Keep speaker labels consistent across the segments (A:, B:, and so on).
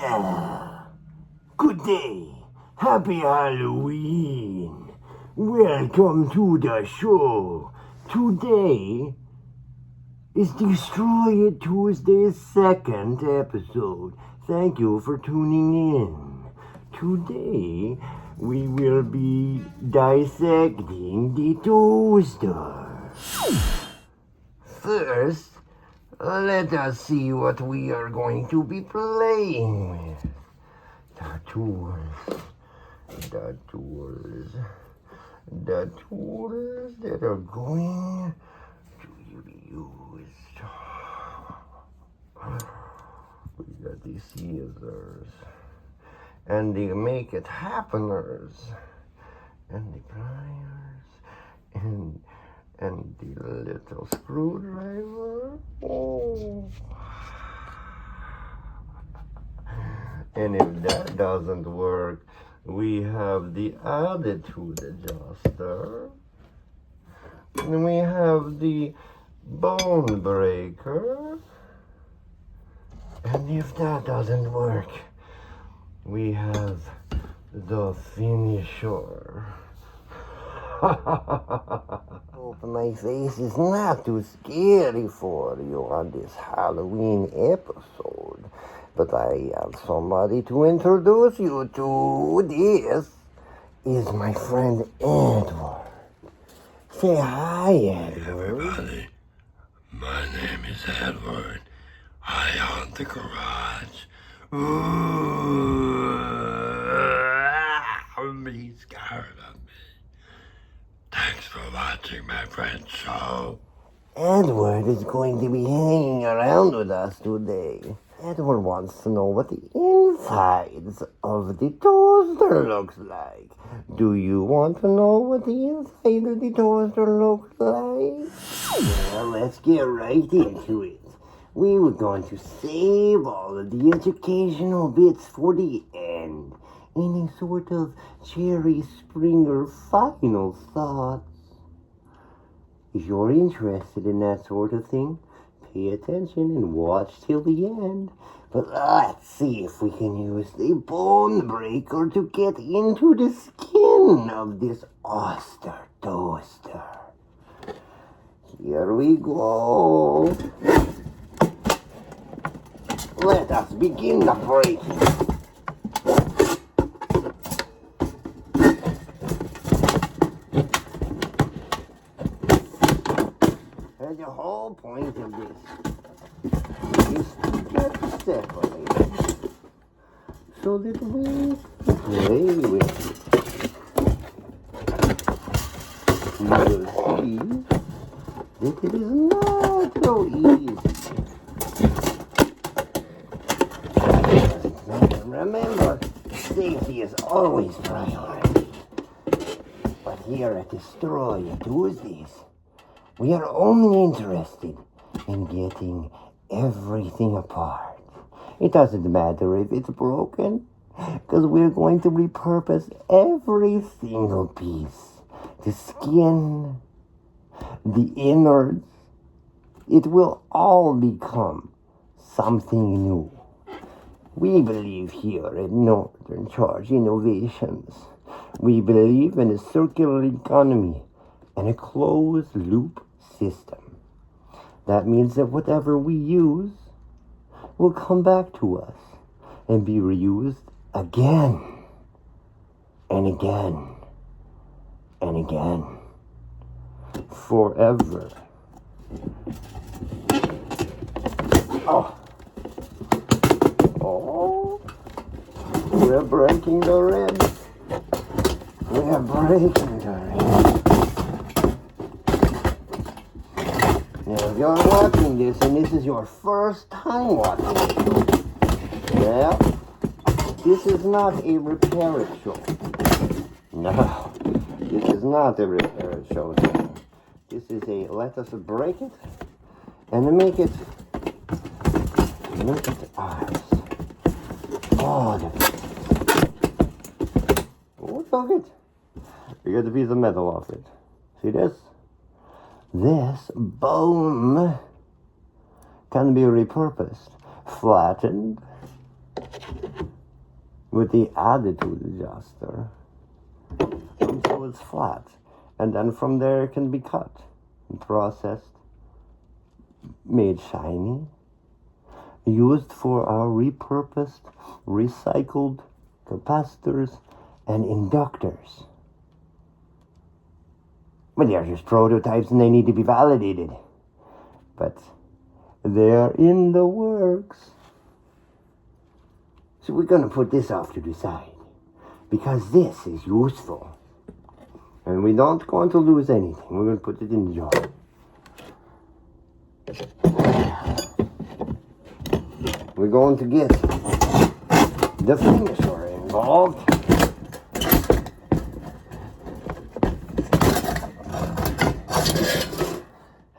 A: Well, good day. Happy Halloween. Welcome to the show. Today is Destroy It Tuesday's second episode. Thank you for tuning in. Today, we will be dissecting the toaster. First, let us see what we are going to be playing with. The tools that are going to be used. We got the scissors, and the make it happeners, and the pliers, and the little screwdriver. Oh. And if that doesn't work, we have the attitude adjuster. And we have the bone breaker. And if that doesn't work, we have the finisher. Hope my face is not too scary for you on this Halloween episode, but I have somebody to introduce you to. This is my friend Edward. Say hi, Edward.
B: Hey everybody, my name is Edward. I haunt the garage. Ooh, be scared of me. Thanks for watching my friend's show.
A: Edward is going to be hanging around with us today. Edward wants to know what the insides of the toaster looks like. Do you want to know what the inside of the toaster looks like? Well, let's get right into it. We were going to save all of the educational bits for the end, in a sort of Jerry Springer final thoughts. If you're interested in that sort of thing, pay attention and watch till the end. But let's see if we can use the bone breaker to get into the skin of this Oster toaster. Here we go. Let us begin the breaking. And the whole point of this is to get separated so that we can play with it. You will see that it is not so easy. Remember, safety is always priority. But here at Destroy It Tuesdays, we are only interested in getting everything apart. It doesn't matter if it's broken, because we're going to repurpose every single piece. The skin, the innards, it will all become something new. We believe here at Northern Charge Innovations. We believe in a circular economy and a closed-loop system. That means that whatever we use will come back to us and be reused again and again and again. Forever. Oh, we're breaking the ribs. We're breaking the ribs. Now, if you're watching this and this is your first time watching the show, well, this is not a repair it show. No, this is not a repair it show. This is a let us break it and make it ours. Oh, look it. You get a piece of metal off it. See this? This bone can be repurposed, flattened, with the attitude adjuster until it's flat. And then from there it can be cut and processed, made shiny, used for our repurposed, recycled capacitors and inductors. Well, they're just prototypes and they need to be validated. But they're in the works. So we're going to put this off to the side. Because this is useful. And we don't want to lose anything. We're going to put it in the jar. We're going to get the finisher involved.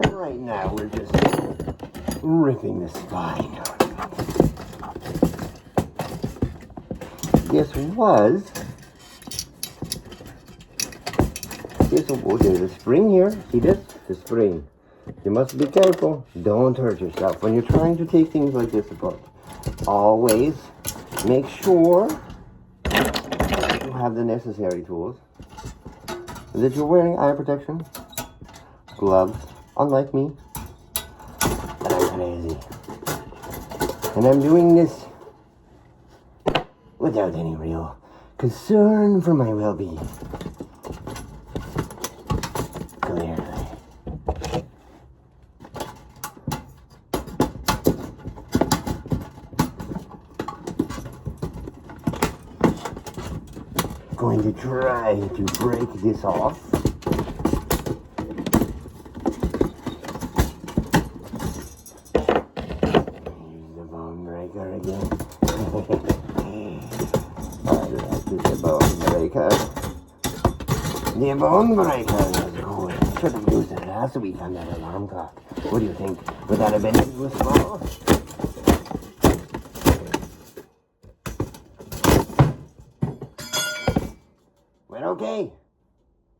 A: And right now we're just ripping the spine out of it. This was... Oh, there's a spring here. See this? The spring. You must be careful. Don't hurt yourself when you're trying to take things like this apart. Always make sure you have the necessary tools. That you're wearing eye protection, gloves, unlike me. And I'm crazy. And I'm doing this without any real concern for my well-being. Clearly. Going to try to break this off. Use the bone breaker again. The bone breaker. The bone breaker is good. Should have used it last week on that alarm clock. What do you think? Would that have been useful? We're okay.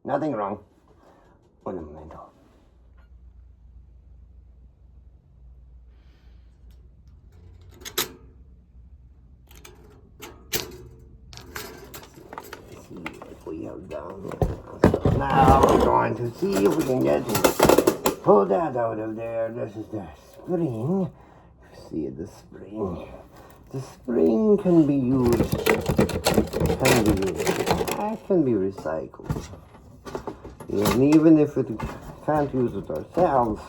A: Nothing wrong. Un momento. We have done. So now we're going to see if we can get pull that out of there. This is the spring. See the spring. The spring can be used. Can be recycled. And even if it can't use it ourselves,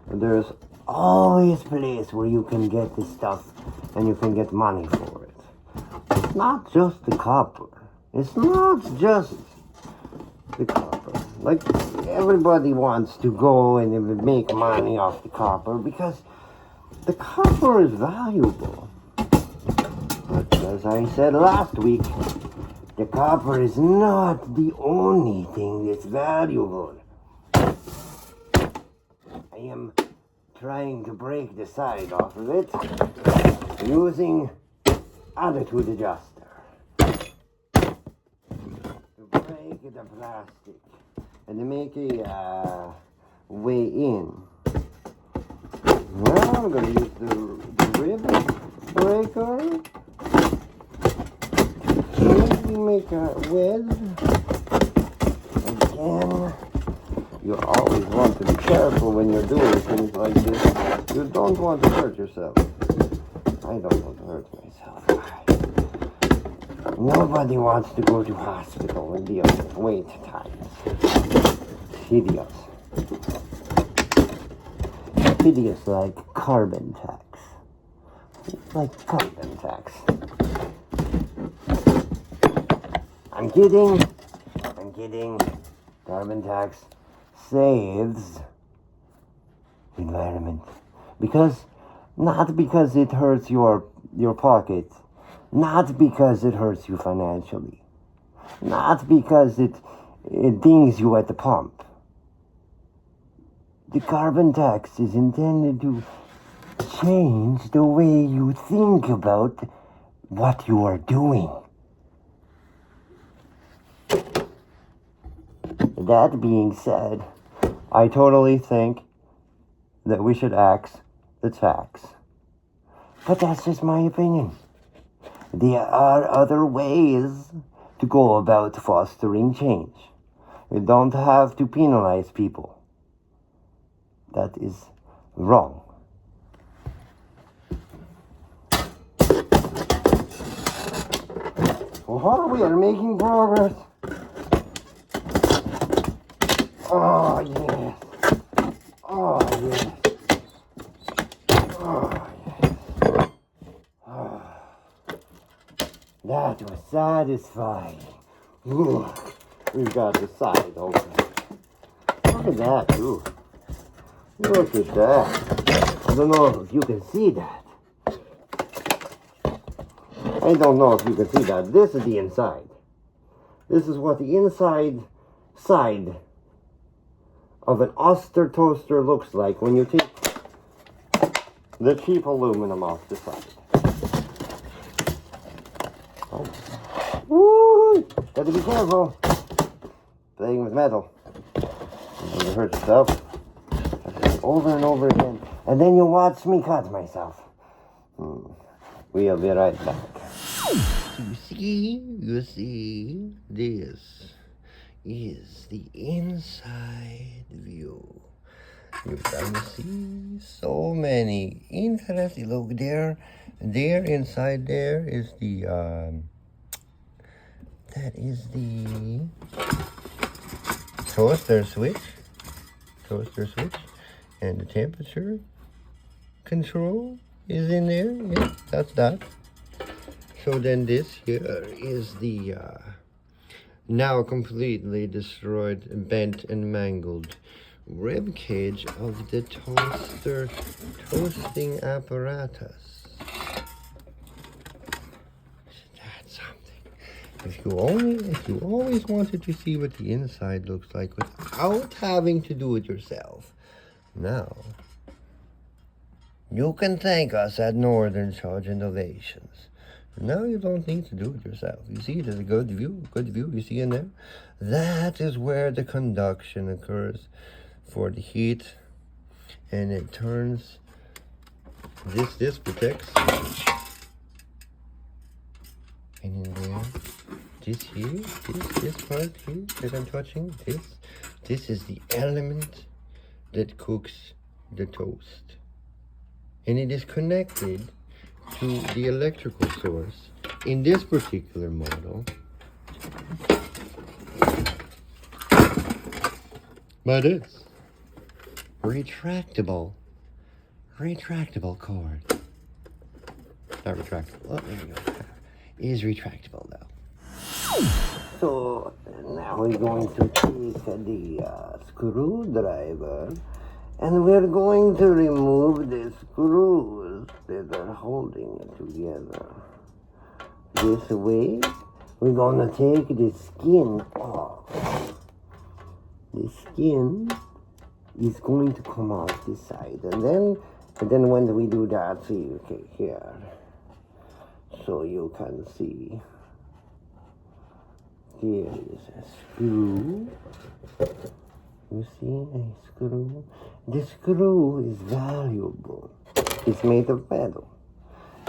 A: there's always a place where you can get this stuff and you can get money for it. It's not just the copper. It's not just the copper. Like, everybody wants to go and make money off the copper because the copper is valuable. But as I said last week, the copper is not the only thing that's valuable. I am trying to break the side off of it using attitude adjuster. Break the plastic and to make a way in. Now I'm going to use the rib breaker. Maybe make a wedge. Again, you always want to be careful when you're doing things like this. You don't want to hurt yourself. I don't want to hurt myself. Nobody wants to go to hospital and deal with wait times. Hideous. Hideous like carbon tax. Like carbon tax. I'm kidding. Carbon tax saves the environment. Not because it hurts your pocket. Not because it hurts you financially. Not because it dings you at the pump. The carbon tax is intended to change the way you think about what you are doing. That being said, I totally think that we should axe the tax. But that's just my opinion. There are other ways to go about fostering change. You don't have to penalize people. That is wrong. Oh, we are making progress. Oh, yes. Oh, yes. Oh, yes. Oh. That was satisfying. Ooh, we've got the side open. Look at that, too. Look at that. I don't know if you can see that. I don't know if you can see that. This is the inside. This is what the inside side of an Oster toaster looks like when you take the cheap aluminum off the side. Oh. Woo! Gotta be careful. Playing with metal. You don't hurt yourself. Over and over again. And then you watch me cut myself. We'll be right back. You see, this is the inside view. You can see so many interesting. Look there, inside there is the that is the toaster switch, and the temperature control is in there. Yeah, that's that. So then this here is the now completely destroyed, bent and mangled rib cage of the toasting apparatus. That's something. If you always wanted to see what the inside looks like without having to do it yourself, now you can thank us at Northern Charge Innovations. Now you don't need to do it yourself. You see, there's a good view. You see in there? That is where the conduction occurs for the heat. And it turns, this protects. And in there, this here, this part here that I'm touching, this is the element that cooks the toast. And it is connected to the electrical source in this particular model, but it's retractable cord. Not retractable. Oh, there you go. Is retractable though. So now we're going to take the screwdriver. And we're going to remove the screws that are holding it together. This way, we're going to take the skin off. The skin is going to come off this side. And then when we do that, see, okay, here. So you can see. Here is a screw. You see a screw? The screw is valuable. It's made of metal.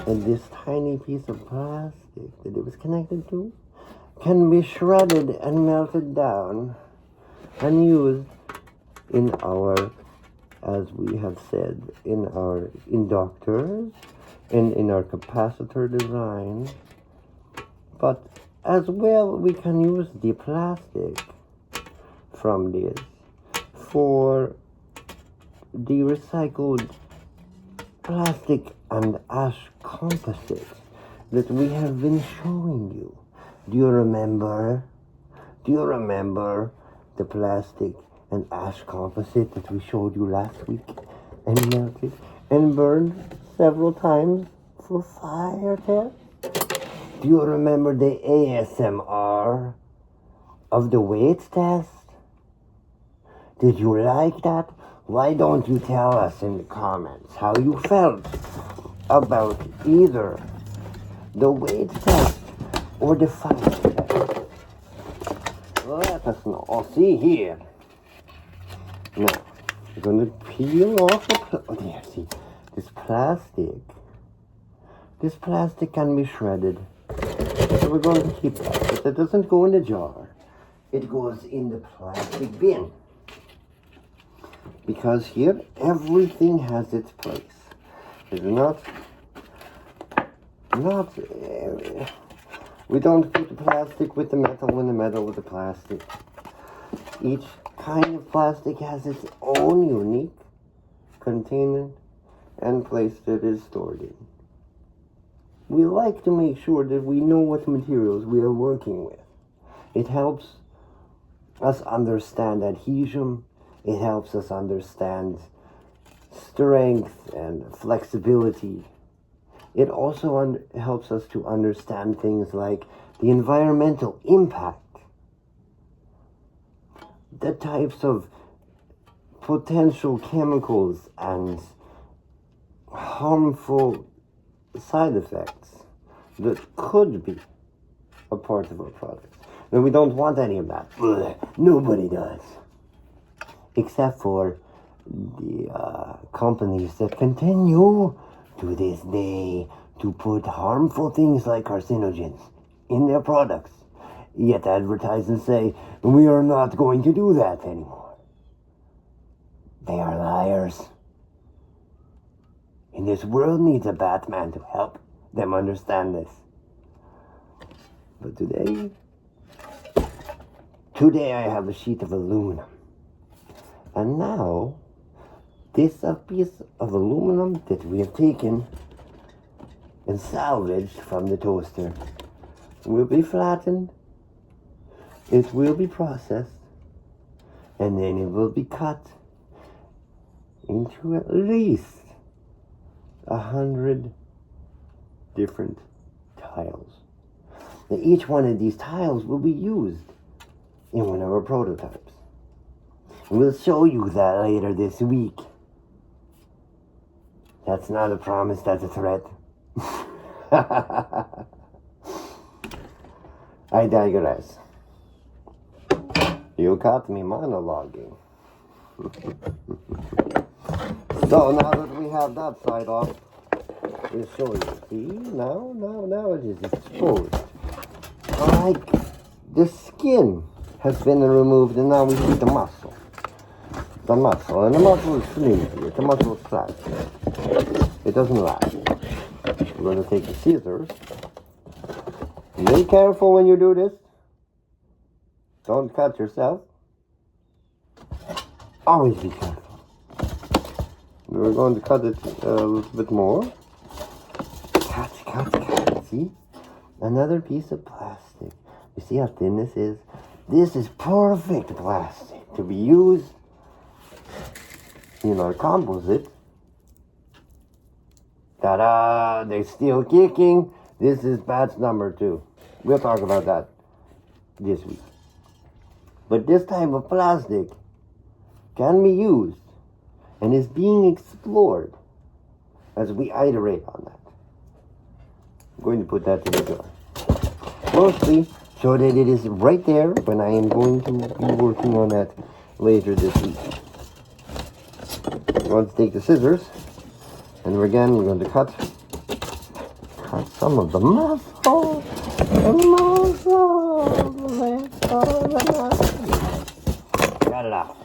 A: And this tiny piece of plastic that it was connected to can be shredded and melted down and used in our, as we have said, in our inductors and in our capacitor design. But as well, we can use the plastic from this for the recycled plastic and ash composite that we have been showing you. Do you remember? Do you remember the plastic and ash composite that we showed you last week and melted and burned several times for fire test? Do you remember the ASMR of the weight test? Did you like that? Why don't you tell us in the comments how you felt about either the weight test or the fire test? Let us know. Oh, see here. Now, we're going to peel off the oh, there, see, this plastic can be shredded So we're going to keep that. But that doesn't go in the jar. It goes in the plastic bin. Because here, everything has its place. It's not, we don't put the plastic with the metal and the metal with the plastic. Each kind of plastic has its own unique container and place that it is stored in. We like to make sure that we know what materials we are working with. It helps us understand adhesion. It helps us understand strength and flexibility. It also helps us to understand things like the environmental impact, the types of potential chemicals and harmful side effects that could be a part of our products. And we don't want any of that. Nobody does. Except for the companies that continue to this day to put harmful things like carcinogens in their products, yet advertise and say, we are not going to do that anymore. They are liars. And this world needs a Batman to help them understand this. But today I have a sheet of aluminum. And now, this piece of aluminum that we have taken and salvaged from the toaster will be flattened, it will be processed, and then it will be cut into at least 100 different tiles. Now, each one of these tiles will be used in one of our prototypes. We'll show you that later this week. That's not a promise, that's a threat. I digress. You caught me monologuing. So now that we have that side off, we'll show you. See, now it is exposed. Like the skin has been removed and now we see the muscle. The muscle, and the muscle is flimsy. The muscle is flat. It doesn't last. We're going to take the scissors. Be careful when you do this. Don't cut yourself. Always be careful. We're going to cut it a little bit more. Cut. See? Another piece of plastic. You see how thin this is? This is perfect plastic to be used in our composite. Ta-da! They're still kicking. This is batch number 2. We'll talk about that this week. But this type of plastic can be used and is being explored as we iterate on that. I'm going to put that in the jar. Mostly so that it is right there when I am going to be working on that later this week. I'm going to take the scissors and again we're going to cut some of the muscle. Got it out.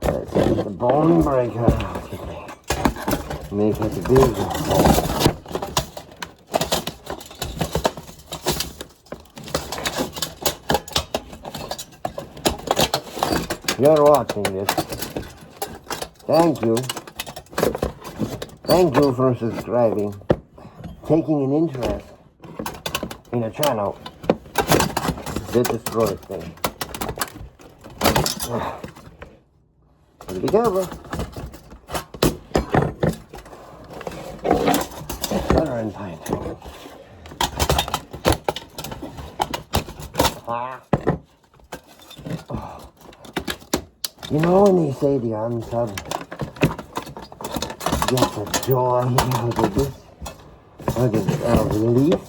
A: Let's get the bone breaker out. Make it big. You're watching this. Thank you. Thank you for subscribing. Taking an interest in a channel that destroys things. Be careful. Butter and pine. You know when they say the unsub gets a joy out of this, out of release?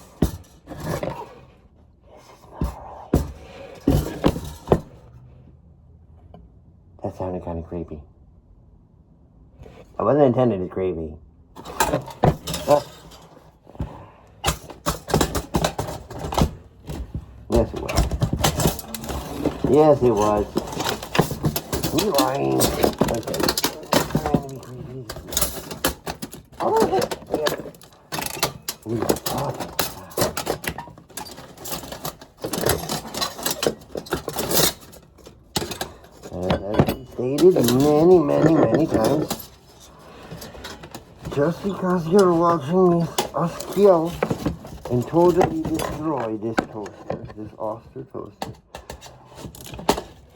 A: This is my release. That sounded kind of creepy. I wasn't intended as creepy. Yes, it was. Yes, it was. You lying. Okay. Trying to be creepy. Oh, yeah. We are talking. As we stated many times, just because you're watching us kill and totally destroy this toaster, this Oster toaster,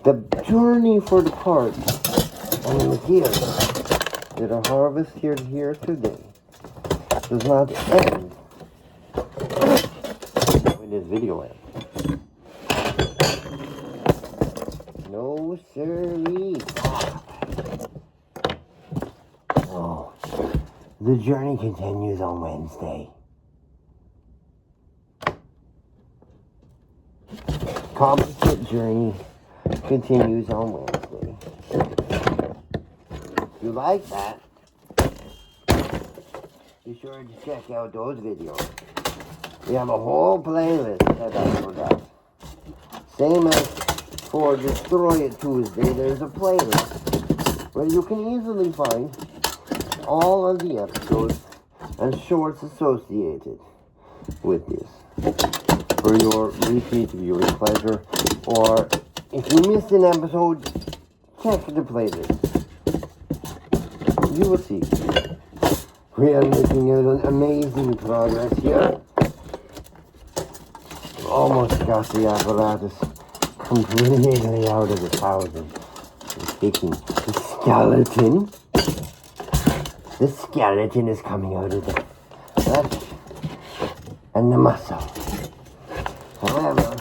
A: the journey for the parts and the materials that are harvested here today does not end with this video ends. No, sirree. Oh, the journey continues on Wednesday. Composite journey continues on Wednesday. If you like that, be sure to check out those videos. We have a whole playlist set up for that. Same as for Destroy It Tuesday, there's a playlist where you can easily find all of the episodes and shorts associated with this for your repeat viewing pleasure. Or if you missed an episode, check the playlist. You will see. We are making an amazing progress here. Almost got the apparatus completely out of the thousand. We're taking the skeleton. The skeleton is coming out of the flesh and the muscle. However,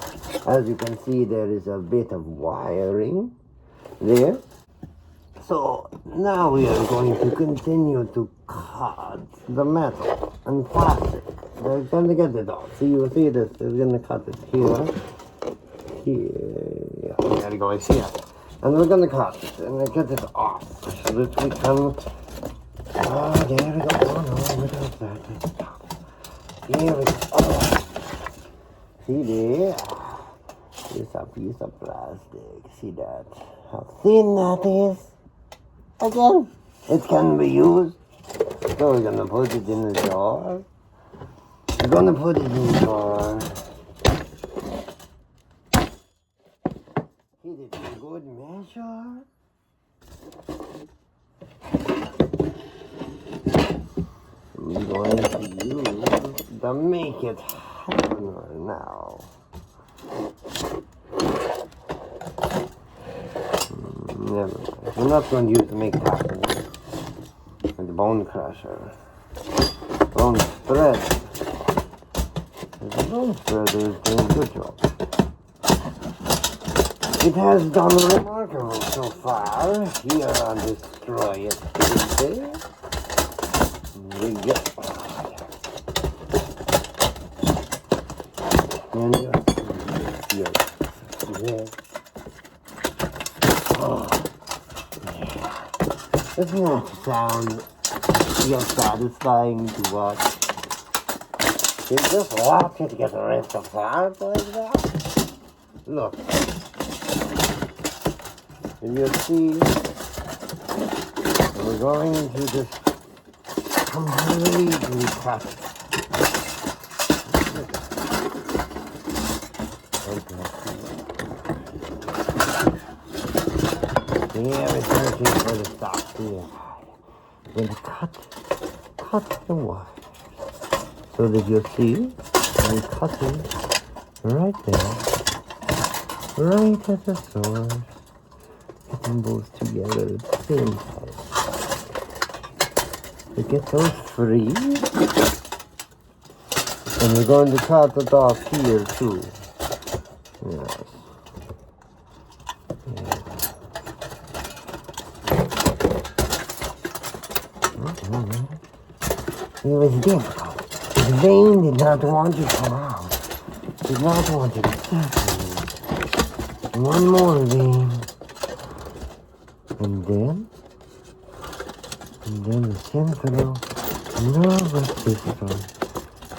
A: as you can see, there is a bit of wiring there. So now we are going to continue to cut the metal and plastic. We're going to get it off. See, you see this. We're going to cut it here. Here. We gotta go like here. And we're going to cut it and get it off so that we can... Oh, there we go. Oh, no, without that. Here we go. Oh. See there? It's a piece of plastic. See that? How thin that is? Again, it can be used. So we're gonna put it in the jar. We're gonna put it in the jar. Hit it in good measure. We're going to use the Make It Happen now. Never mind. We're not going to use the Make It Happen with the Bone Crusher. Bone Spreader. The Bone Spreader is doing a good job. It has done remarkable so far here on Destroy It Tuesday. There we go. And here. Oh, yeah. Doesn't that sound feel satisfying to watch? You just watch it get ripped apart like that. Look. And you see, we're going to just completely cut it. Here we're searching for the stock here. We're going to cut the wire. So that you'll see, we're cutting right there, right at the source. Get them both together at the same time. To get those free. And we're going to cut it off here too. Yes. It was difficult. His vein did not want to come out. Did not want to separate. One more vein. And then And then the central nervous system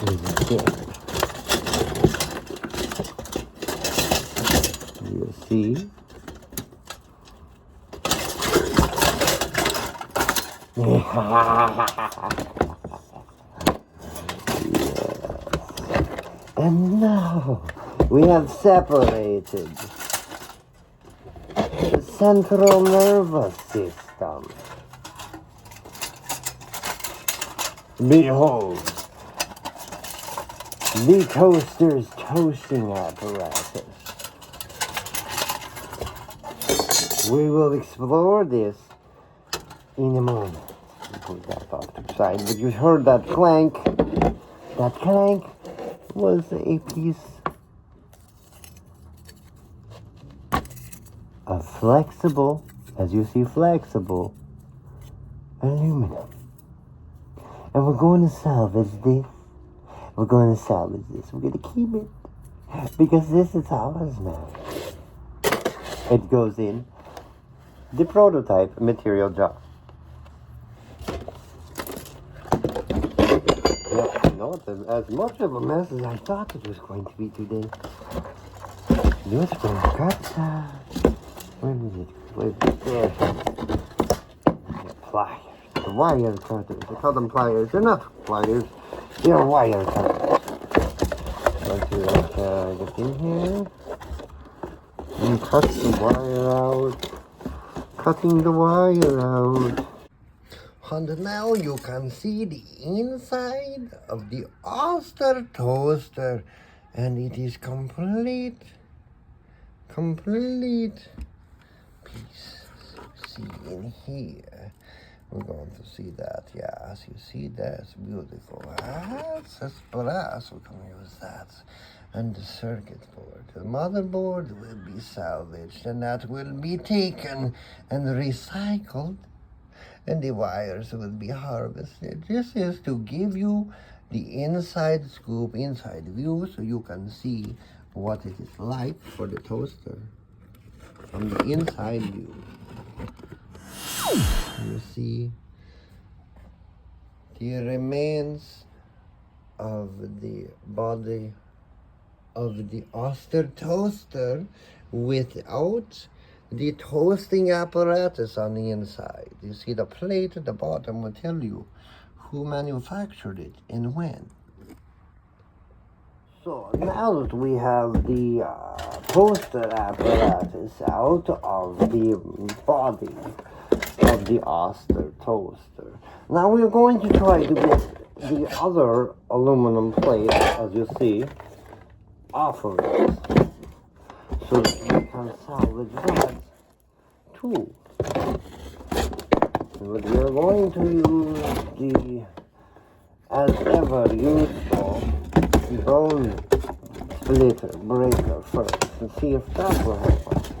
A: is dead. You see? And now we have separated the central nervous system. Behold, the toaster's toasting apparatus. We will explore this in a moment. Put that off to the side. But you heard that clank. That clank was a piece of flexible, as you see, flexible aluminum. And we're going to salvage this. We're going to salvage this. We're going to keep it. Because this is ours now. It goes in the prototype material jar. Not as much of a mess as I thought it was going to be today. Just going to cut, where is it? There. The pliers. The wire cutters. I call them pliers. They're not pliers. They're wire cutters. Going to get in here. And cut the wire out. Cutting the wire out. And now you can see the inside of the Oster toaster, and it is complete piece. See in here, we're going to see that. Yes, you see that's beautiful. That's brass. We can use that, and the circuit board. The motherboard will be salvaged, and that will be taken and recycled. And the wires will be harvested. This is to give you the inside scoop, inside view, so you can see what it is like for the toaster from the inside view. You see the remains of the body of the Oster toaster without the toasting apparatus on the inside. You see the plate at the bottom will tell you who manufactured it and when. So now that we have the toaster apparatus out of the body of the Oster toaster, now we're going to try to get the other aluminum plate, as you see, off of it, so that we can salvage that too. But we are going to use the, as ever, useful bone splitter breaker first and see if that will help us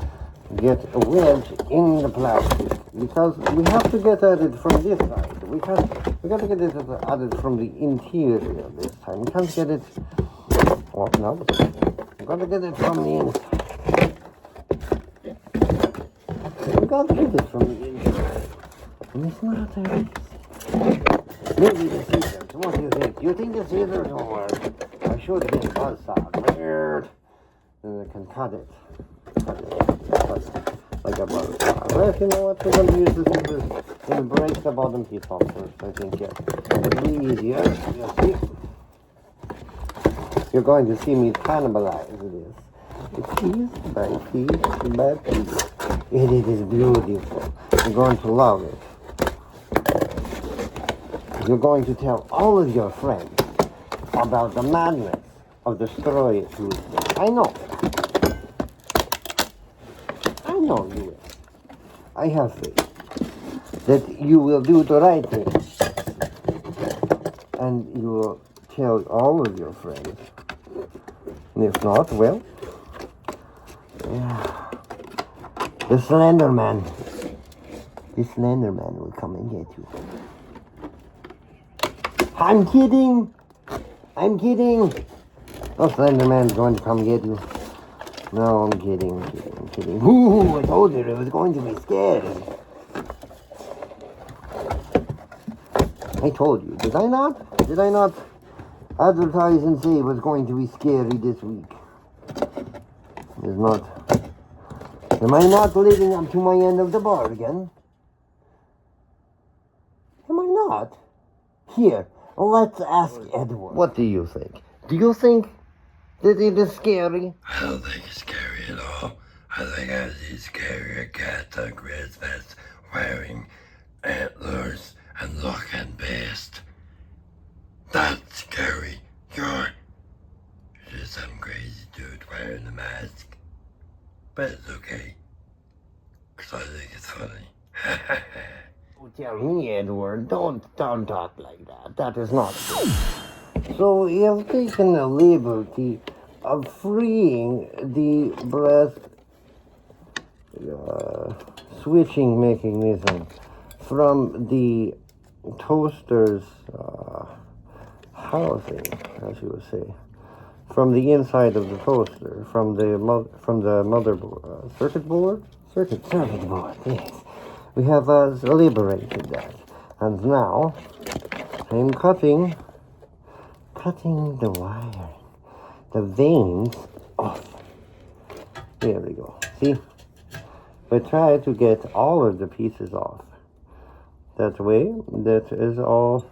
A: get a wedge in the plastic, because we have to get at it from this side. We got to get it at it from the interior this time. We can't get it. Oh no, we got to get it from the inside. We got to get it from the inside, and it's not that easy. Maybe the scissors. What do you think? Do you think the scissors will work? I should get a buzzsaw. Weird. Then I can cut it. Cut like a buzzsaw. But you know what? We're going to use the scissors and break the bottom piece off first. I think, yeah. It'll be easier. You see? You're going to see me cannibalize this. Piece by piece by piece. It is beautiful. You're going to love it. You're going to tell all of your friends about the madness of the Destroy It Tuesday. I know you will. I have faith that you will do the right thing. And you will tell all of your friends. And if not, well, yeah. The Slender Man will come and get you. I'm kidding. No Slender Man's going to come get you. No, I'm kidding. Ooh, I told you it was going to be scary. I told you, did I not? Did I not advertise and say it was going to be scary this week? It's not. Am I not living up to my end of the bargain? Am I not? Here, let's ask Edward. What do you think? Do you think that it is scary?
B: I don't think it's scary at all. I think I see scarier cats on Christmas wearing antlers and looking pissed. That's scary. You're just some crazy dude wearing a mask. But it's okay. Because I think it's funny.
A: Oh, tell me, Edward, don't talk like that. That is not good. So you have taken the liberty of freeing the breast switching mechanism from the toaster's housing, as you would say, from the inside of the toaster, from the motherboard, circuit board. Yes, we have liberated that, and now I'm cutting the wire, the veins off. There we go. See, we try to get all of the pieces off. That way, that is all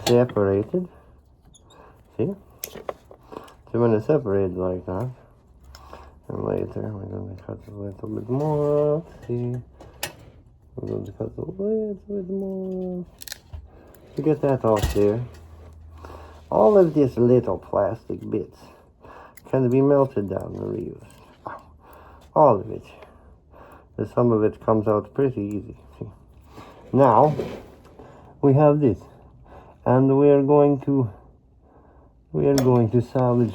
A: separated. See? So when it's separated like that, and later we're going to cut a little bit more. See? We're going to cut a little bit more to get that off there. All of these little plastic bits can be melted down and reused. All of it. And some of it comes out pretty easy. See? Now we have this, and we are going to salvage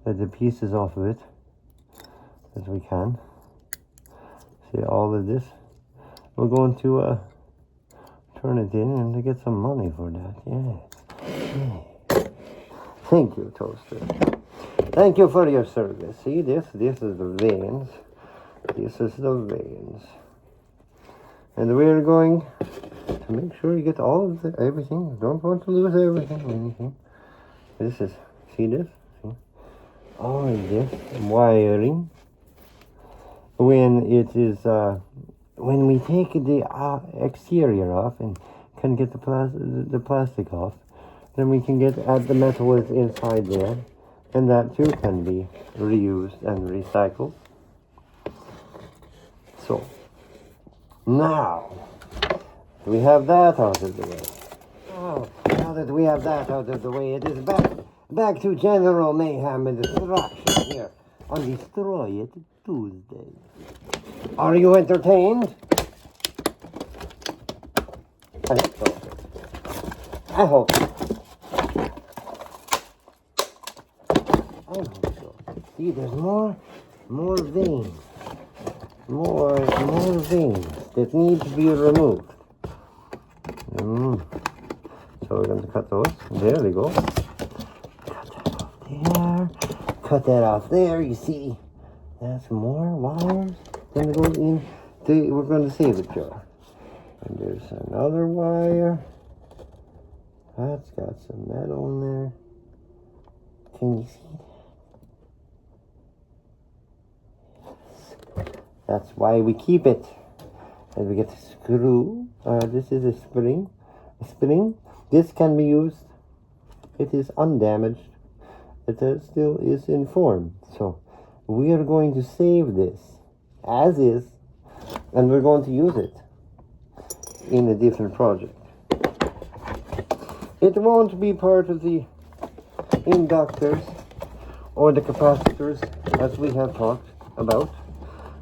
A: the pieces off of it as we can. See, all of this. We're going to turn it in and to get some money for that. Yes. Thank you, Toaster. Thank you for your service. See, this is the veins. This is the veins. And we're going to make sure you get all of everything. Don't want to lose everything. This is, see this? See? All of this wiring. When it is, when we take the exterior off and can get the plastic off, then we can add the metal that's inside there, and that too can be reused and recycled. So, now, we have that out of the way. Oh, now that we have that out of the way, it is back to general mayhem and destruction here on Destroy It Tuesday. Are you entertained? I hope so. See, there's more veins. More veins that need to be removed. So we're going to cut those. There we go. Cut that off there. You see, that's more wires. Then it goes in. We're going to save it, Joe. And there's another wire. That's got some metal in there. Can you see that? That's why we keep it. And we get a screw. This is a spring. This can be used. It is undamaged. It still is in form. So we are going to save this as is, and we're going to use it in a different project. It won't be part of the inductors or the capacitors as we have talked about.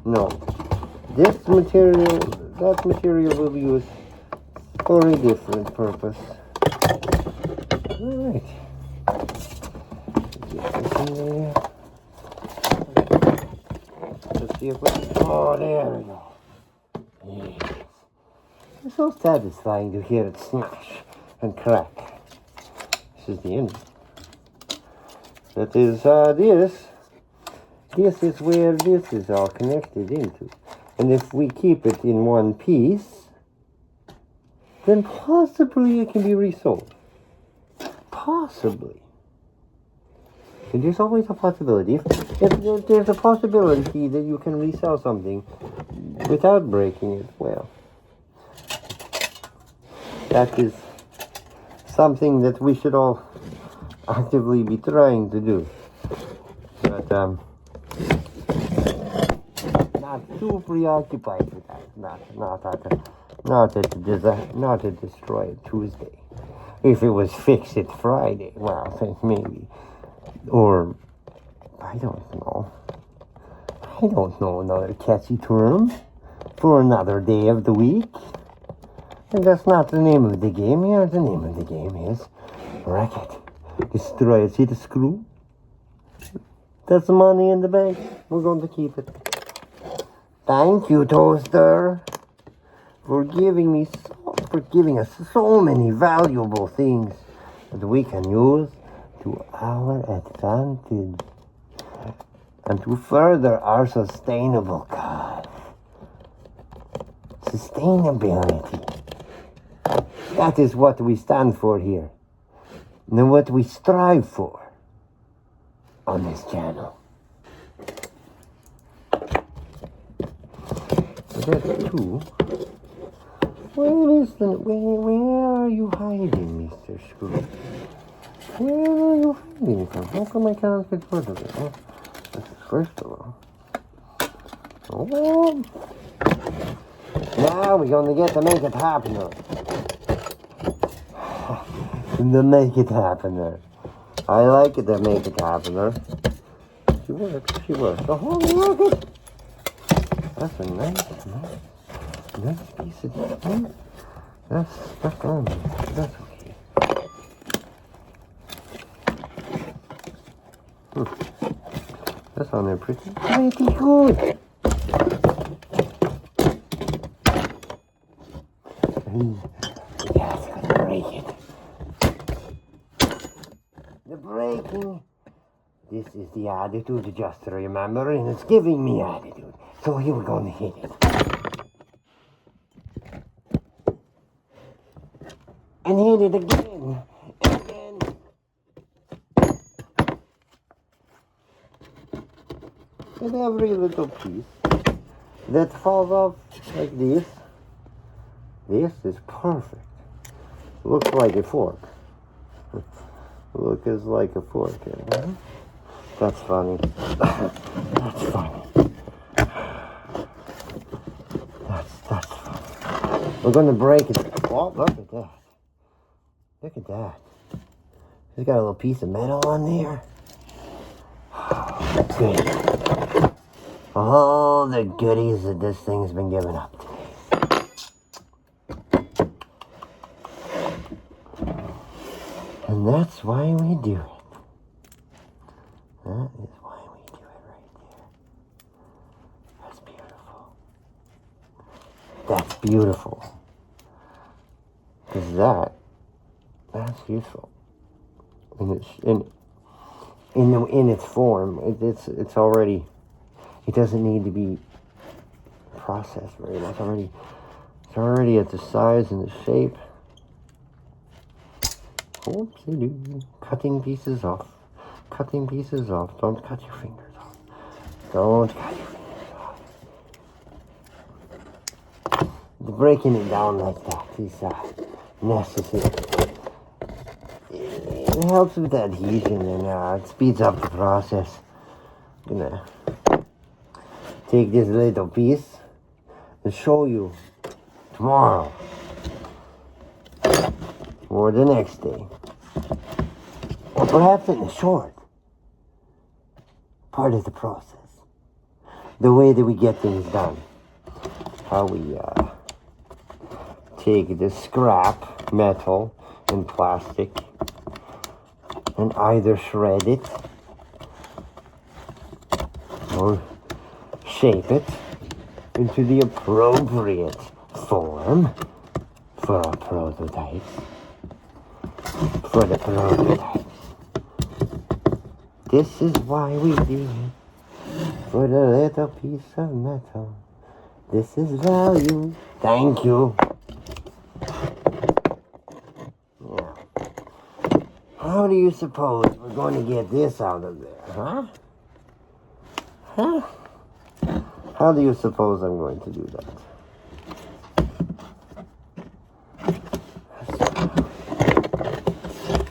A: No. That material will be used for a different purpose. Alright. Get this in there. Let's see if we can... Oh, there we go. Yes. It's so satisfying to hear it smash and crack. This is the end. That is this. This is where this is all connected into. And if we keep it in one piece, then possibly it can be resold. Possibly. And there's always a possibility. If there's a possibility that you can resell something without breaking it, well, that is something that we should all actively be trying to do. But not too preoccupied with that. Not to destroy it Tuesday. If it was fix it Friday, well, then maybe. Or I don't know another catchy term for another day of the week. And that's not the name of the game here. The name of the game is Wreck It. Destroy it. See the screw? That's the money in the bank. We're going to keep it. Thank you, Toaster, for giving us so many valuable things that we can use to our advantage and to further our sustainability. That is what we stand for here, and what we strive for on this channel. So that's two. Where are you hiding, Mr. Screw? Where are you hiding from? How come I cannot get rid of it? Well, this is first of all. Oh. Now we're going to get the Make It Happener. The Make It Happener. I like it, the Make It Happener. She works. Oh, look it. That's a nice piece of that. That's stuck on me. That's okay. That's on there pretty good. That's gonna break it. The breaking. This is the attitude adjuster, remember? And it's giving me attitude. So here we're going to hit it. And hit it again. And again. And every little piece that falls off like this is perfect. Looks like a fork. Looks like a fork. That's funny. That's funny. That's funny. We're gonna break it. Oh, look at that. Look at that. It's got a little piece of metal on there. Good. All the goodies that this thing's been giving up today. And that's why we do it. That is why we do it right there. That's beautiful. That's beautiful. Because that's useful. In its form. It's already, it doesn't need to be processed very much. It's already at the size and the shape. Oopsie-doo. Cutting pieces off. Don't cut your fingers off. Don't cut your fingers off. Breaking it down like that is necessary. It helps with adhesion and it speeds up the process. I'm gonna take this little piece and show you tomorrow or the next day, or perhaps in the short part of the process, the way that we get things done, how we take the scrap metal and plastic and either shred it or shape it into the appropriate form for our prototypes. For the prototypes. This is why we do it. For the little piece of metal. This is value. Thank you. How do you suppose we're going to get this out of there, huh? Huh? How do you suppose I'm going to do that?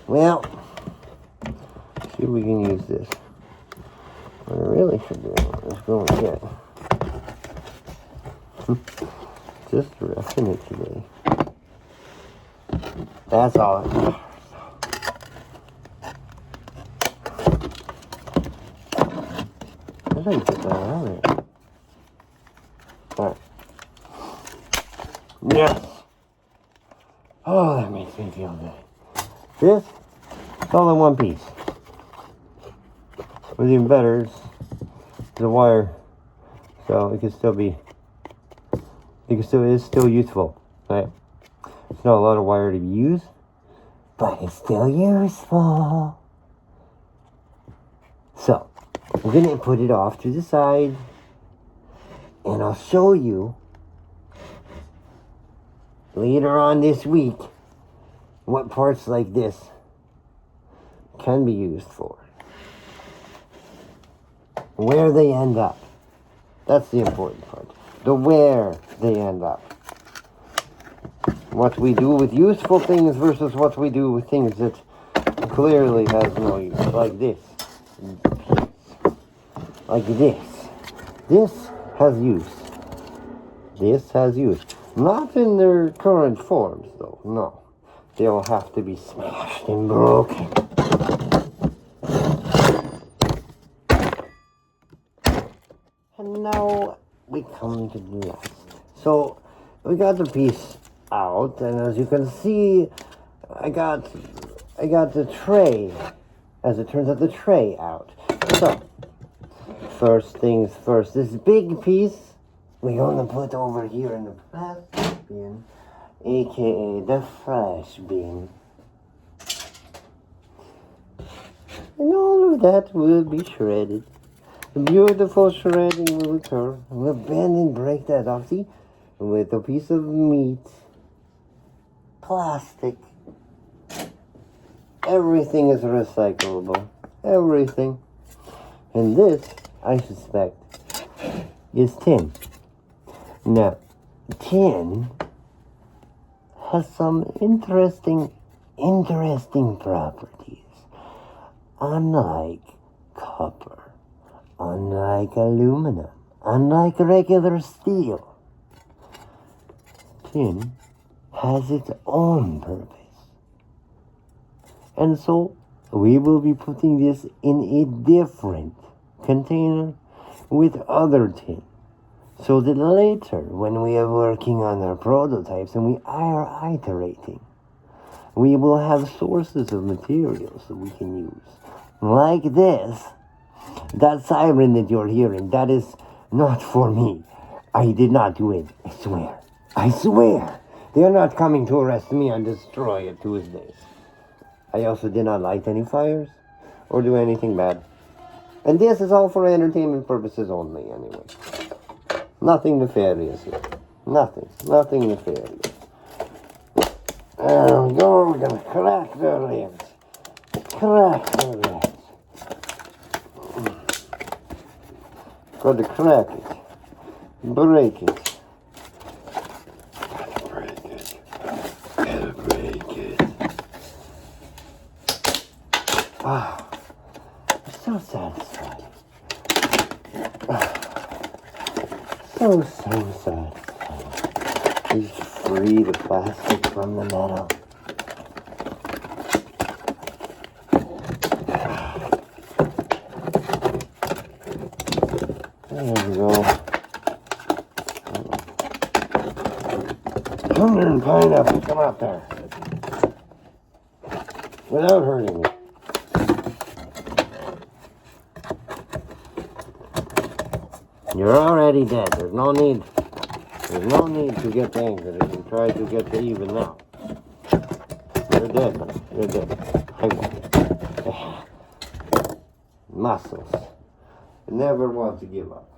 A: Well, see if we can use this. What I really should do is go and get just roughing it today. That's all it matters. How do I get that out of there? Alright. Yes! Oh, that makes me feel good. This, it's all in one piece. What's even better is the wire. So it can still be, it's still useful. Right? It's not a lot of wire to use, but it's still useful. So, we're going to put it off to the side, and I'll show you later on this week what parts like this can be used for. Where they end up. That's the important part. The where they end up. What we do with useful things versus what we do with things that clearly has no use. Like this. Like this. This has use. This has use. Not in their current forms, though. No. They'll have to be smashed and broken. And now we come to the last. So, we got the piece out, and as you can see, I got the tray. As it turns out, the tray out. So, first things first, this big piece we're gonna put over here in the plastic bin, aka the trash bin. And all of that will be shredded. Beautiful shredding will occur. We'll bend and break that off, see? With a piece of meat, plastic. Everything is recyclable. Everything. And this, I suspect, is tin. Now, tin has some interesting properties. Unlike copper, unlike aluminum, unlike regular steel, tin has its own purpose. And so, we will be putting this in a different container with other tin. So that later, when we are working on our prototypes and we are iterating, we will have sources of materials that we can use. Like this. That siren that you're hearing, that is not for me. I did not do it. I swear. I swear. They are not coming to arrest me on Destroy It Tuesdays. I also did not light any fires or do anything bad. And this is all for entertainment purposes only, anyway. Nothing nefarious here. Nothing nefarious. There we go. We're going to crack their lids. Crack their lids. Got to crack it. Break it.
B: Gotta break it. Gotta break it.
A: Ah, I'm so satisfied. So satisfied. Just free the plastic from the metal. There we go. Come here and pineapple, come out there. Without hurting me. You're already dead. There's no need to get angry and try to get to even now. You're dead, man. You're dead. I won't. Muscles. Never want to give up.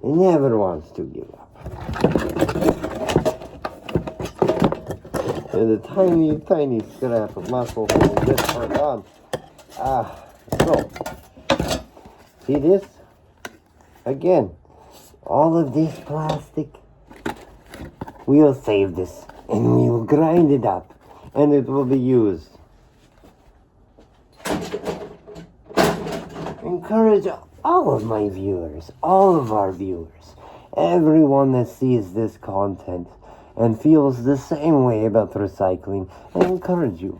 A: He never wants to give up. And a tiny, tiny scrap of muscle holding this part on. So, see this? Again, all of this plastic, we'll save this and we will grind it up and it will be used. Encourage all of my viewers, all of our viewers, everyone that sees this content and feels the same way about recycling. I encourage you.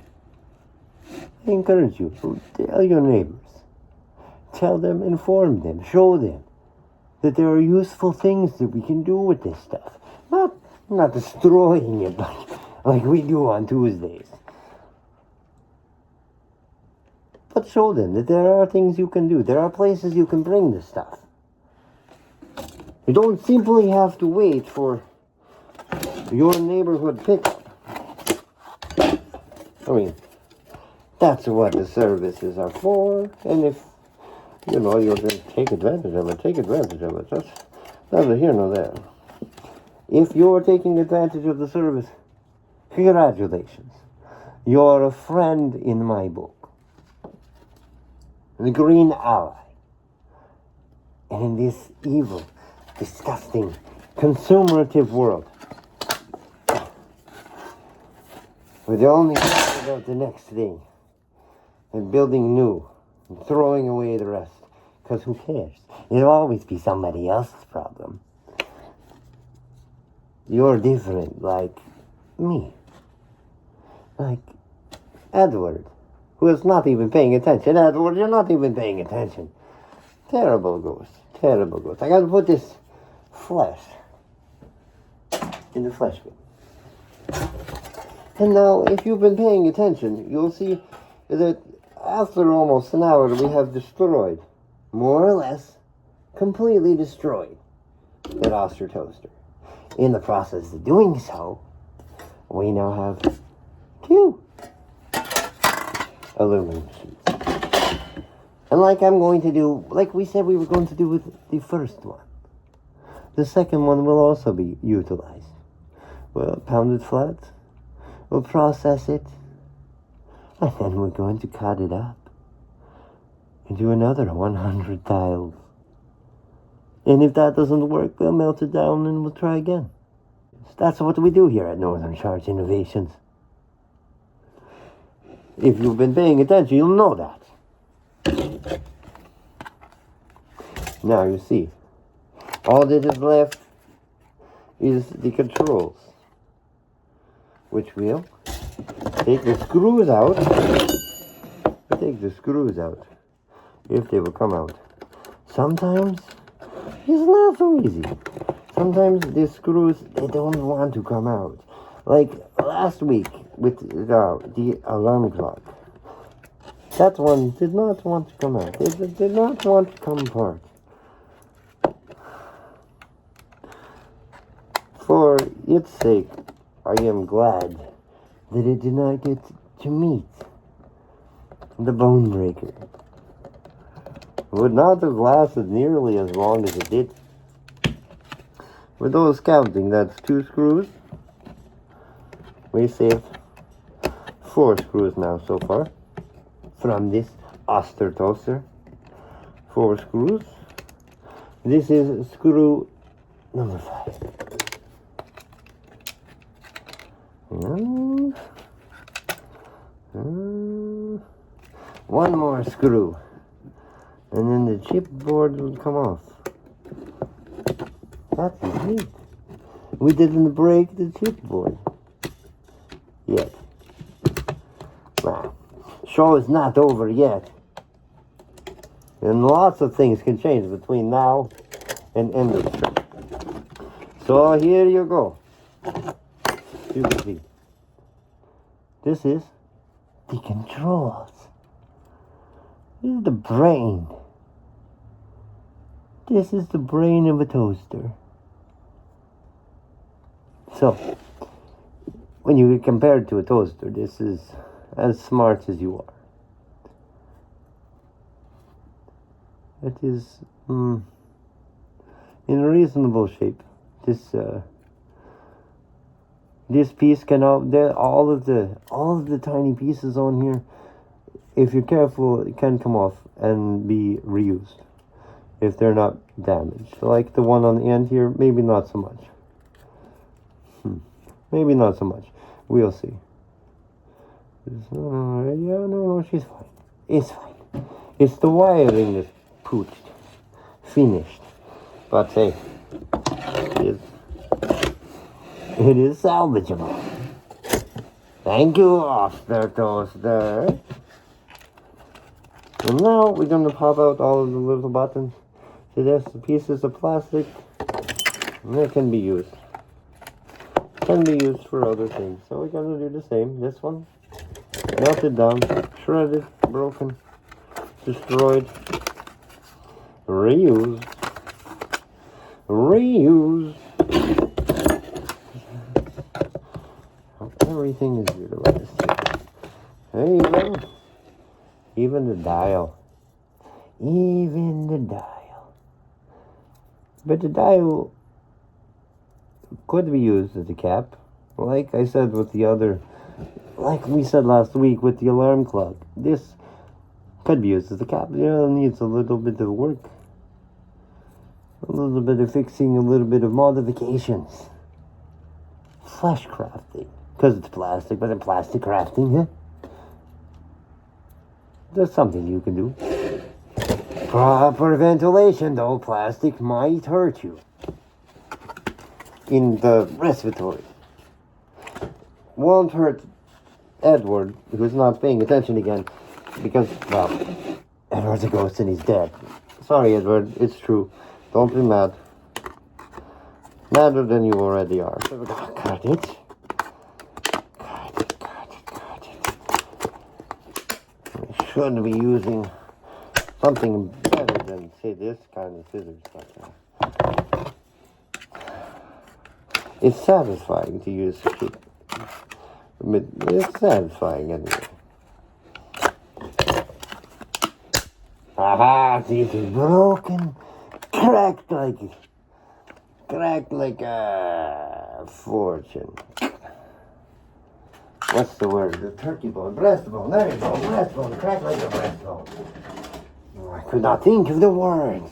A: Tell your neighbors. Tell them, inform them, show them that there are useful things that we can do with this stuff. Not destroying it like we do on Tuesdays. But show them that there are things you can do. There are places you can bring this stuff. You don't simply have to wait for your neighborhood pickup. I mean, that's what the services are for. And if, you're going to take advantage of it, take advantage of it. That's neither here nor there. If you're taking advantage of the service, congratulations. You're a friend in my book. The Green Ally. And in this evil, disgusting, consumerative world, we're the only thinking about the next thing and building new and throwing away the rest. Because who cares? It'll always be somebody else's problem. You're different, like me. Like Edward, who is not even paying attention. Edward, you're not even paying attention. Terrible ghost. Terrible ghost. I gotta put this flesh in the flesh bin. And now, if you've been paying attention, you'll see that after almost an hour, we have destroyed, more or less, completely destroyed that Oster toaster. In the process of doing so, we now have 2 aluminum sheets. And like I'm going to do, like we said we were going to do with the first one, the second one will also be utilized. We'll pound it flat, we'll process it, and then we're going to cut it up into another 100 tiles. And if that doesn't work, we'll melt it down and we'll try again. That's what we do here at Northern Charge Innovations. If you've been paying attention, you'll know that. Now you see, all that is left is the controls, which will take the screws out. Take the screws out, if they will come out. Sometimes it's not so easy. Sometimes the screws, they don't want to come out. Like last week with the alarm clock. That one did not want to come out. It did not want to come apart. For its sake, I am glad that it did not get to meet the bone breaker. It would not have lasted nearly as long as it did. With those counting, that's 2 screws. We saved 4 screws now so far from this Oster toaster. 4 screws. This is screw number 5. One more screw, and then the chipboard will come off. That's neat. We didn't break the chipboard yet. Wow. Show is not over yet. And lots of things can change between now and end of the show. So here you go. You can see. This is the controls. This is the brain. This is the brain of a toaster. So, when you compare it to a toaster, this is as smart as you are. It is in a reasonable shape. This This piece can all of the tiny pieces on here, if you're careful, it can come off and be reused if they're not damaged. Like the one on the end here, maybe not so much. Maybe not so much. We'll see. No, she's fine. It's fine. It's the wiring that's pooched. Finished. But hey, it is salvageable. Thank you, Oster Toaster. And now we're going to pop out all of the little buttons. See this? Pieces of plastic. And they can be used. Can be used for other things. So we're going to do the same. This one. Melted down. Shredded. Broken. Destroyed. Reused. Reused. Everything is utilized. There you go. Even the dial. Even the dial. But the dial could be used as a cap. Like I said with the other, like we said last week with the alarm clock. This could be used as a cap. You know, it needs a little bit of work. A little bit of fixing, a little bit of modifications. Flash crafting. Because it's plastic, but in plastic crafting, huh? There's something you can do. Proper ventilation, though. Plastic might hurt you. In the respiratory. Won't hurt Edward, who's not paying attention again. Because, well, Edward's a ghost and he's dead. Sorry, Edward. It's true. Don't be mad. Madder than you already are. Cut it. Should be using something better than, say, this kind of scissors like that. It's satisfying to use a kit. It's satisfying anyway. Aha, see, it is broken, cracked like a fortune. What's the word? The turkey bone, breastbone. There you go, breastbone, crack like a breastbone. Oh, I could not think of the words.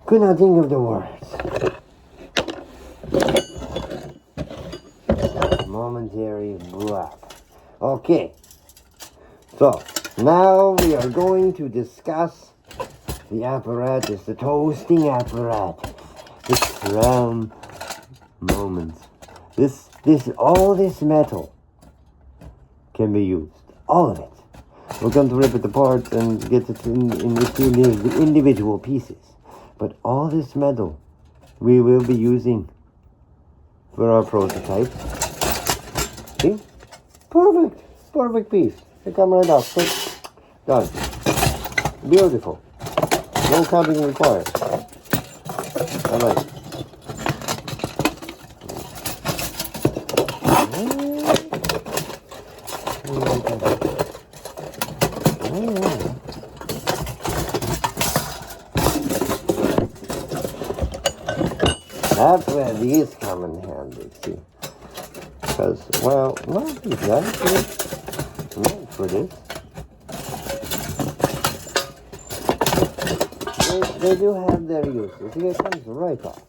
A: Could not think of the words. Momentary block. Okay. So, now we are going to discuss the apparatus, the toasting apparatus. The crown moments. All this metal can be used. All of it. We're going to rip it apart and get it into the individual pieces. But all this metal we will be using for our prototype. See? Perfect. Perfect piece. They come right off. Done. Beautiful. No cutting required. I like it. That's where these come in handy, see? Because, well, not exactly meant for this. They do have their uses. See, it comes right off.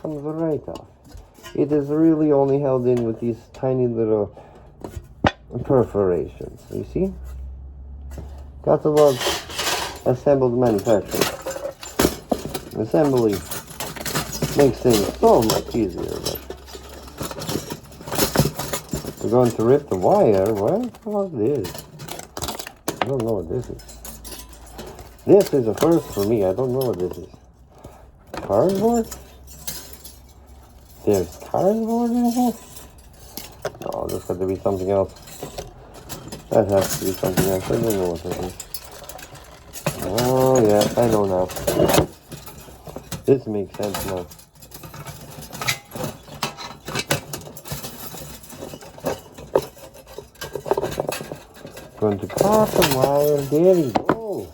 A: Comes right off. It is really only held in with these tiny little perforations. You see? Got to love assembled manufacturing. Assembly makes things so much easier. But we're going to rip the wire. What is this? I don't know what this is. This is a first for me. I don't know what this is. Cardboard? There's cardboard in here? Oh, there's got to be something else. That has to be something else. I don't know what that is. Oh, yeah, I know now. This makes sense now. Going to cut the wire. There you go.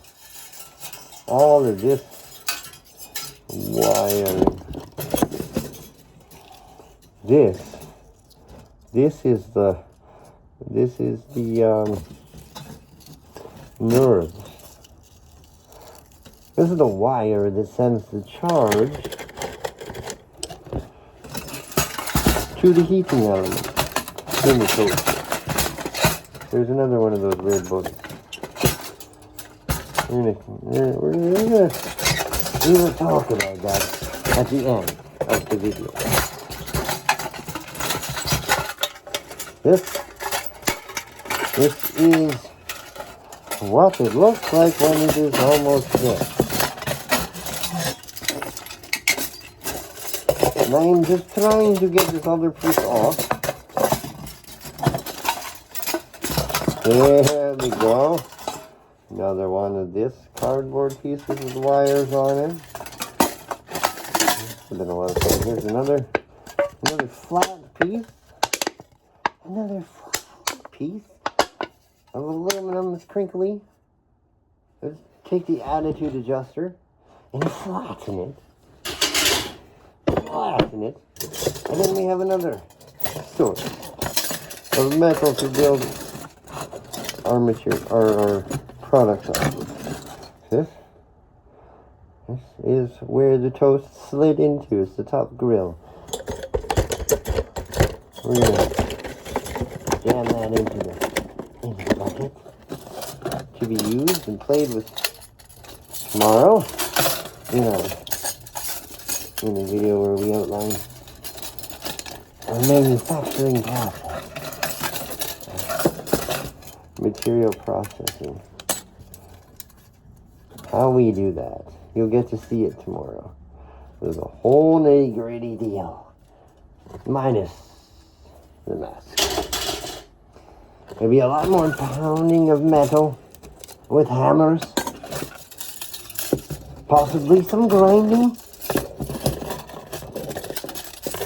A: All of this wiring. This This is the nerves. This is the wire that sends the charge to the heating element in the toaster. There's another one of those weird buttons. We're gonna talk about that at the end of the video. This is what it looks like when it is almost there. And I'm just trying to get this other piece off. There we go. Another one of this cardboard pieces with wires on it. It's been a lot of fun. Here's another flat piece. Another flat piece of aluminum that's crinkly. Let's take the attitude adjuster and flatten it. And then we have another source of metal to build our products on. This is where the toast slid into. It's the top grill. We're gonna jam that into the bucket to be used and played with tomorrow in a video where we outline our manufacturing process, material processing, how we do that. You'll get to see it tomorrow. There's a whole nitty-gritty deal, minus the mask. There'll be a lot more pounding of metal with hammers, possibly some grinding.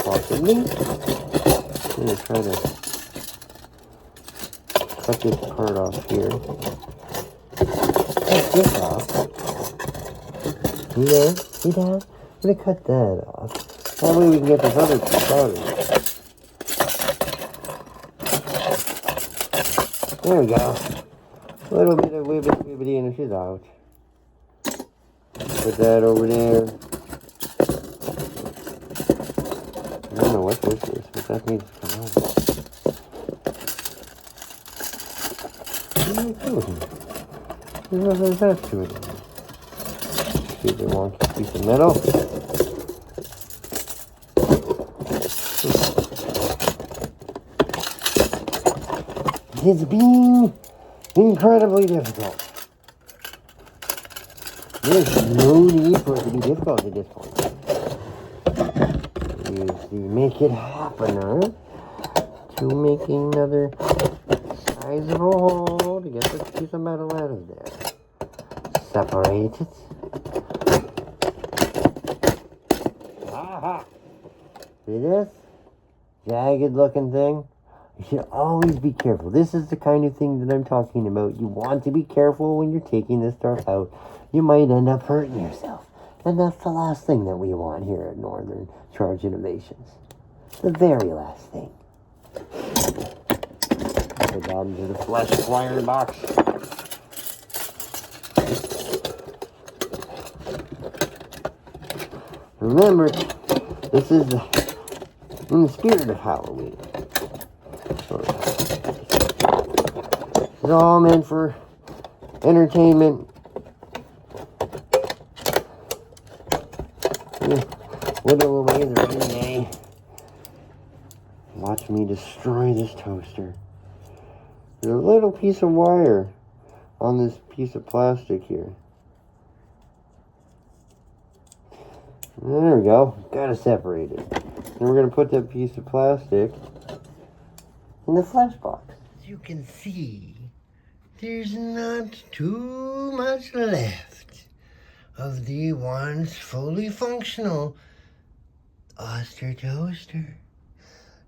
A: Possibly. I'm going to try to cut this part off here. Cut this off. See that? I'm going to cut that off. That way we can get this other piece out of it. There we go. A little bit of wibbity and she's out. Put that over there. I don't know what this is, but that needs to come out. What does that to it? See the wonky piece of metal. It's being incredibly difficult. There's no need for it to be difficult at this point. Use the make it happener to make another sizable hole to get this piece of metal out of there. Separate it. Aha! See this? Jagged looking thing? You should always be careful. This is the kind of thing that I'm talking about. You want to be careful when you're taking this stuff out. You might end up hurting yourself. And that's the last thing that we want here at Northern Charge Innovations. The very last thing. Put that into the flesh acquired box. Remember, this is in the spirit of Halloween. It's all meant for entertainment. Whittle away the rainy day. Watch me destroy this toaster. There's a little piece of wire on this piece of plastic here. There we go. Gotta separate it. Then we're gonna put that piece of plastic in the flesh box. As you can see, there's not too much left of the once fully functional Oster toaster.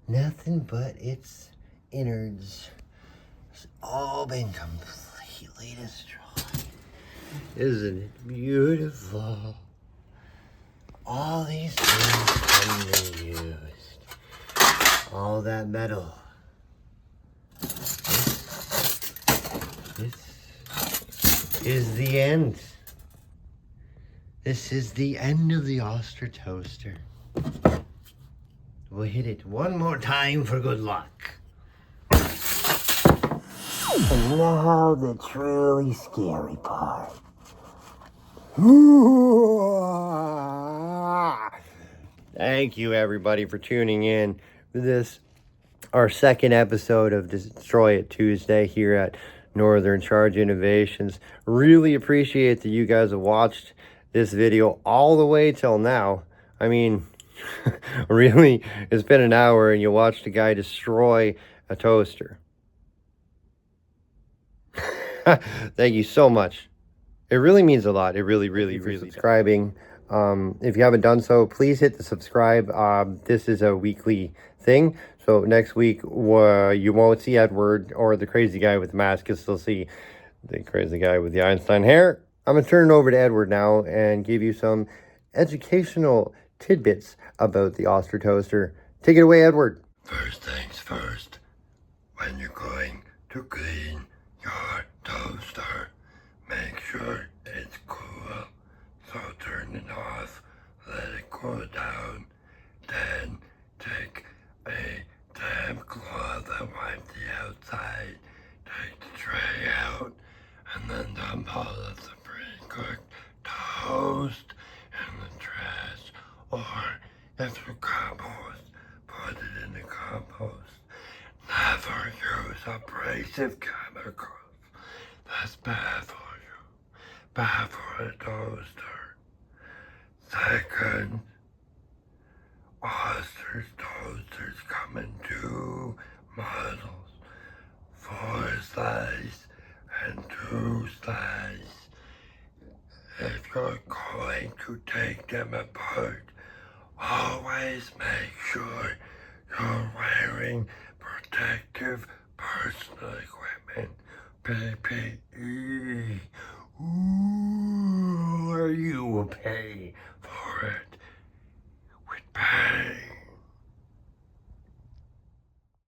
A: Nothing but its innards. It's all been completely destroyed. Isn't it beautiful? All these things can be used. All that metal this is the end. This is the end of the Oster Toaster. We'll hit it one more time for good luck. And now the truly scary part. Thank you, everybody, for tuning in to this, our second episode of Destroy It Tuesday here at Northern Charge Innovations. Really appreciate that you guys have watched this video all the way till now. I mean, really, it's been an hour and you watched a guy destroy a toaster. Thank you so much. It really means a lot. It really, really, really subscribing. If you haven't done so, please hit the subscribe. This is a weekly thing. So next week, you won't see Edward or the crazy guy with the mask. You'll still see the crazy guy with the Einstein hair. I'm going to turn it over to Edward now and give you some educational tidbits about the Oster Toaster. Take it away, Edward.
B: First things first, when you're going to clean your toaster, make sure it's cool. So turn it off, let it cool down, then take a damp cloth and wipe the outside, take the tray out, and then dump all of the pre-cooked toast in the trash, or if you compost, put it in the compost. Never use abrasive chemicals. That's bad for you. Bad for a toaster. Second, Oster's toasters come in two models, 4 slice and 2 slice. If you're going to take them apart, always make sure you're wearing protective personal equipment, PPE. Ooh, are you a